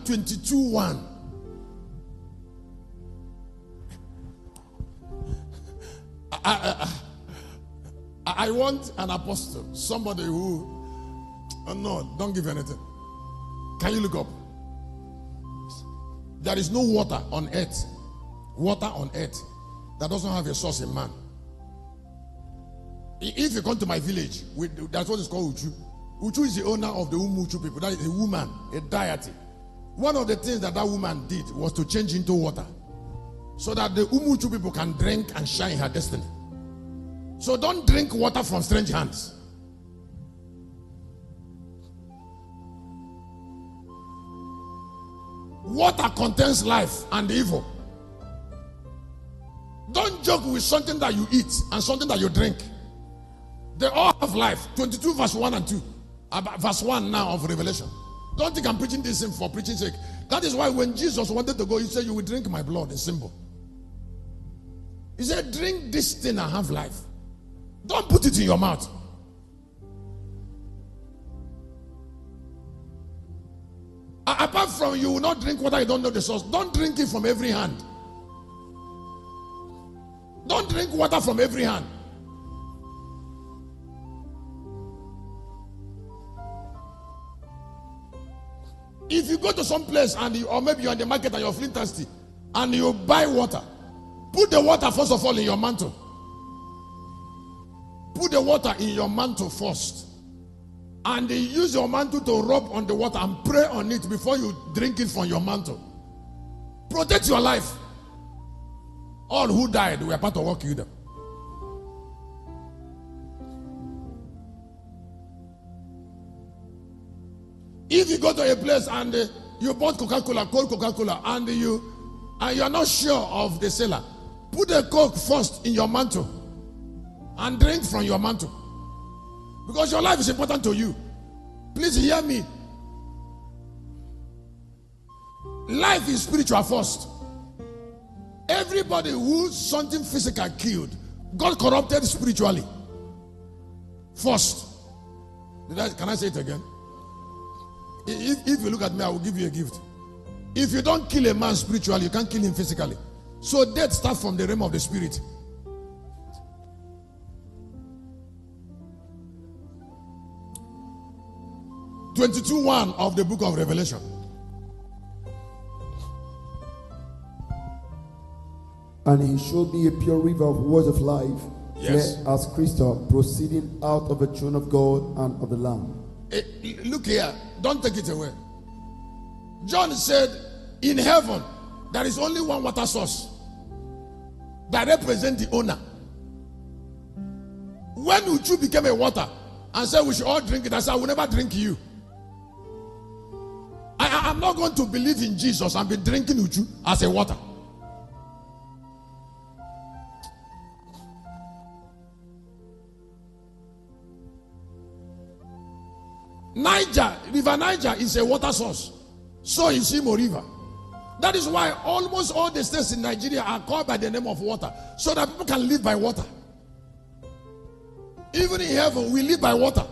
22:1. I want an apostle, somebody who, oh no, don't give anything. Can you look up? There is no water on earth that doesn't have a source in man. If you come to my village, that's what is called Uchu. Uchu is the owner of the Umuchu people. That is a woman, a deity. One of the things that woman did was to change into water so that the Umuchu people can drink and share in her destiny. So don't drink water from strange hands. Water contains life and evil. Don't joke with something that you eat and something that you drink. They all have life. 22 verse 1 and 2. Verse 1 now of Revelation. Don't think I'm preaching this for preaching sake. That is why when Jesus wanted to go, he said, you will drink my blood, a symbol. He said, drink this thing and have life. Don't put it in your mouth. Apart from you will not drink water, you don't know the source. Don't drink it from every hand. Don't drink water from every hand. If you go to some place and or maybe you're in the market and you're feeling thirsty and you buy water, put the water first of all in your mantle. Put the water in your mantle first. And use your mantle to rub on the water and pray on it before you drink it from your mantle. Protect your life. All who died were part of what killed them. If you go to a place and you bought Coca-Cola, cold Coca-Cola, and you are not sure of the seller, put the Coke first in your mantle and drink from your mantle. Because your life is important to you. Please hear me. Life is spiritual first. Everybody who something physical killed got corrupted spiritually first. Can I say it again? If you look at me, I will give you a gift. If you don't kill a man spiritually, you can't kill him physically. So death starts from the realm of the spirit. (22:1) of the book of Revelation. And he showed me a pure river of words of life, yes, clear as crystal, proceeding out of the throne of God and of the Lamb. Look here, don't take it away. John said, in heaven, there is only one water source that represents the owner. When Uchu became a water and said we should all drink it, I said, I will never drink you. I'm not going to believe in Jesus and be drinking Uchu as a water. River Niger is a water source. So is Imo River. That is why almost all the states in Nigeria are called by the name of water, so that people can live by water. Even in heaven, we live by water.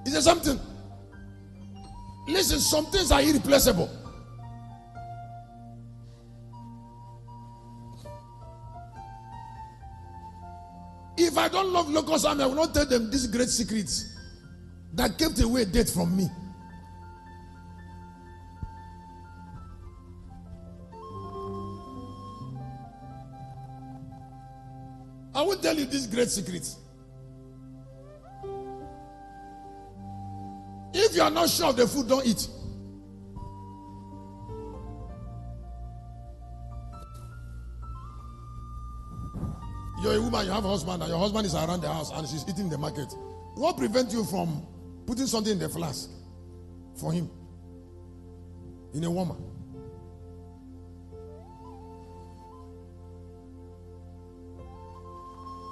Is there something? Listen, some things are irreplaceable. If I don't love locusts, I will not tell them these great secrets that kept away death from me. I will tell you these great secrets. If you are not sure of the food, don't eat. You're a woman, you have a husband, and your husband is around the house and she's eating in the market. What prevents you from putting something in the flask for him? In a warmer.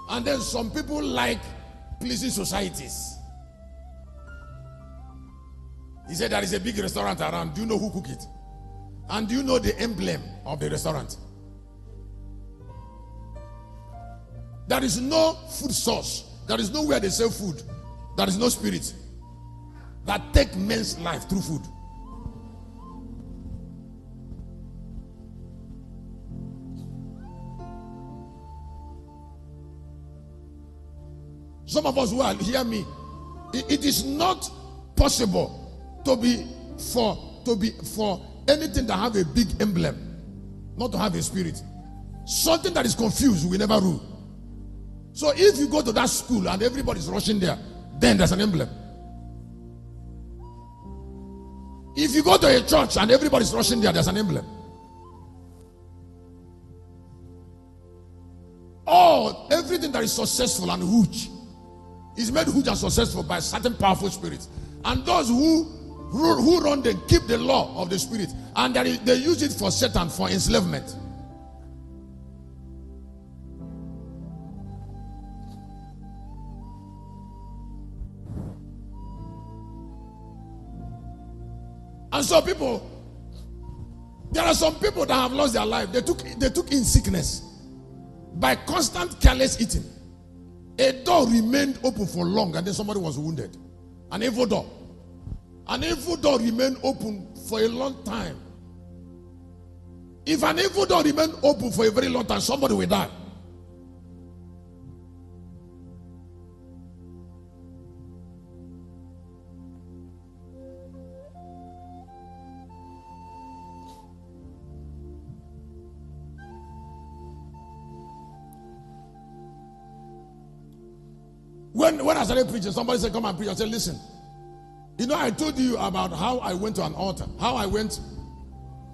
And then some people like pleasing societies. He said there is a big restaurant around. Do you know who cook it? And do you know the emblem of the restaurant? There is no food source. There is nowhere they sell food. There is no spirit that take men's life through food. Some of us who are, hear me, it is not possible to be for anything that have a big emblem, not to have a spirit. Something that is confused will never rule. So if you go to that school and everybody's rushing there, then there's an emblem. If you go to a church and everybody's rushing there, there's an emblem. Oh, everything that is successful and huge is made huge and successful by certain powerful spirits. And those who run them keep the law of the spirit, and they use it for Satan, for enslavement. And so there are some people that have lost their life. They took in sickness by constant careless eating. A door remained open for long, and then somebody was wounded. An evil door. An evil door remained open for a long time. If an evil door remained open for a very long time, somebody will die. When I started preaching, somebody said, come and preach. I said, listen, you know, I told you about how I went to an altar. How I went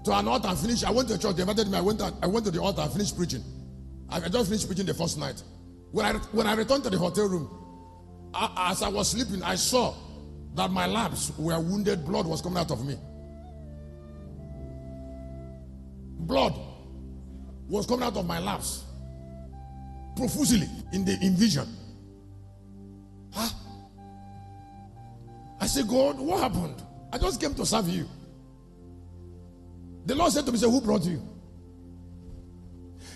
to an altar and finished. I went to a church, they invited me. I went to the altar and finished preaching. I just finished preaching the first night. When I returned to the hotel room, as I was sleeping, I saw that my laps were wounded. Blood was coming out of me. Blood was coming out of my laps profusely in vision. Huh? I said, God, what happened? I just came to serve you. The Lord said to me, say, who brought you?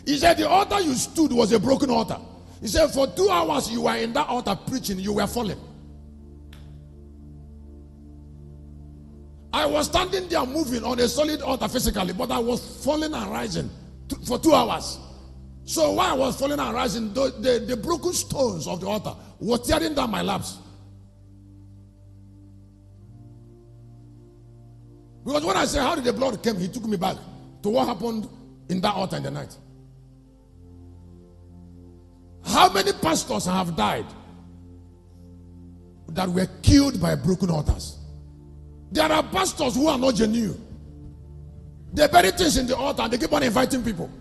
He said, the altar you stood was a broken altar. He said, for 2 hours you were in that altar preaching, you were falling. I was standing there moving on a solid altar physically, but I was falling and rising for 2 hours. So while I was falling and rising, the broken stones of the altar were tearing down my laps. Because when I say, how did the blood come? He took me back to what happened in that altar in the night. How many pastors have died that were killed by broken altars? There are pastors who are not genuine. They bury things in the altar and they keep on inviting people.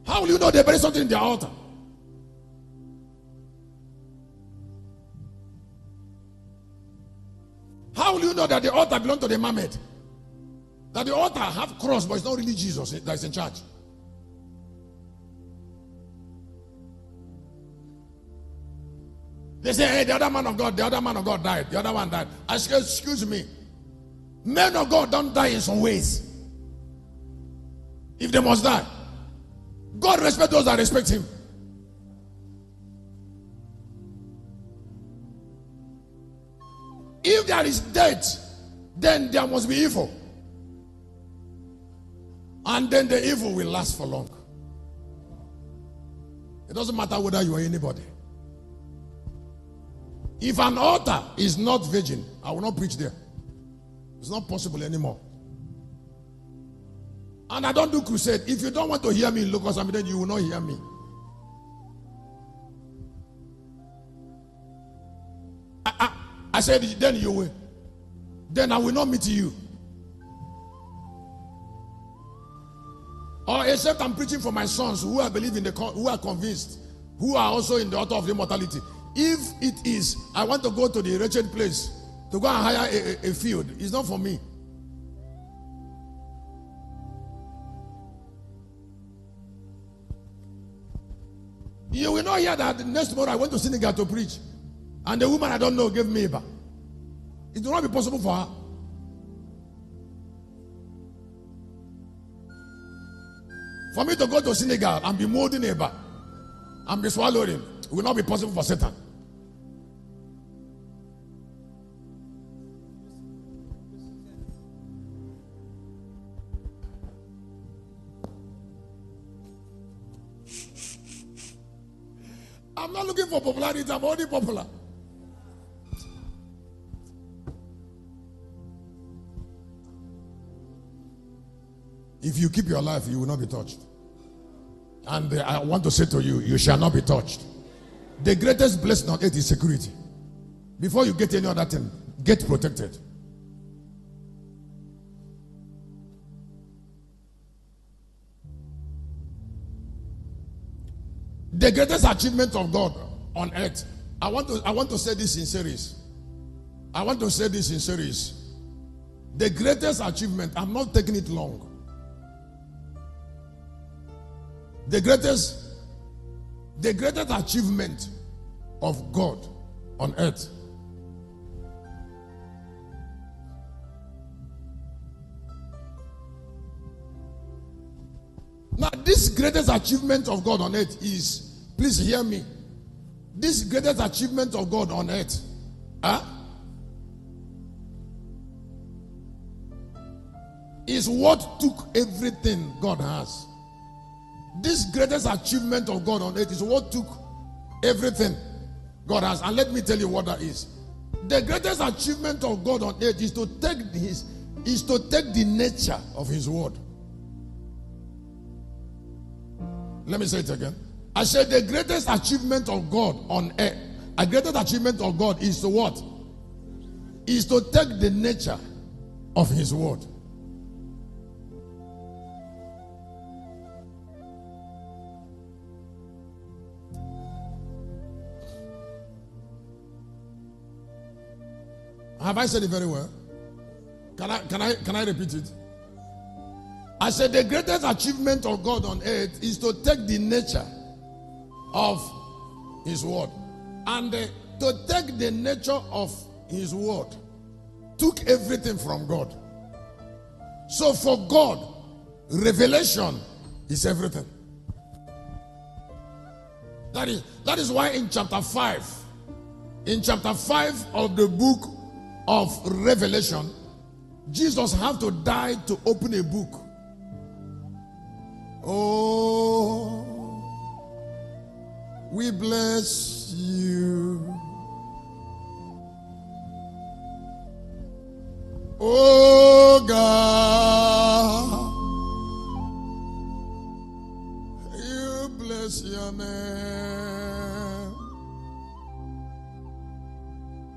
How will you know they bury something in their altar? How will you know that the altar belongs to the mermaid? That the altar have cross, but it's not really Jesus that is in charge. They say, hey, the other man of God died. The other one died. I say, excuse me. Men of God don't die in some ways. If they must die. God respects those that respect him. If there is death, then there must be evil. And then the evil will last for long. It doesn't matter whether you are anybody. If an altar is not virgin, I will not preach there. It's not possible anymore. And I don't do crusade. If you don't want to hear me in local assembly, then you will not hear me. I said, then you will. Then I will not meet you. Or except I'm preaching for my sons who are believing, who are convinced, who are also in the altar of immortality. If it is, I want to go to the wretched place to go and hire a field, it's not for me. You will not hear that next tomorrow I went to Senegal to preach, and the woman I don't know gave me a bar. It will not be possible for her. For me to go to Senegal and be molding a bar and be swallowing, it will not be possible for Satan. I'm not looking for popularity. I'm already popular. If you keep your life, you will not be touched. And I want to say to you, you shall not be touched. The greatest blessing on earth is security. Before you get any other thing, get protected. The greatest achievement of God on earth. I want to say this in series. I want to say this in series. The greatest achievement, I'm not taking it long. The greatest achievement of God on earth now, this greatest achievement of God on earth is, please hear me, this greatest achievement of God on earth is what took everything God has. This greatest achievement of God on earth is what took everything God has. And let me tell you what that is. The greatest achievement of God on earth is to take the nature of his word. Let me say it again. I said the greatest achievement of God on earth, a greatest achievement of God is to what? Is to take the nature of his word. Have I said it very well? Can I repeat it? I said the greatest achievement of God on earth is to take the nature of his word. And to take the nature of his word took everything from God. So for God, revelation is everything. That is why in chapter 5 of the book of Revelation, Jesus had to die to open a book. Oh, we bless you. Oh God.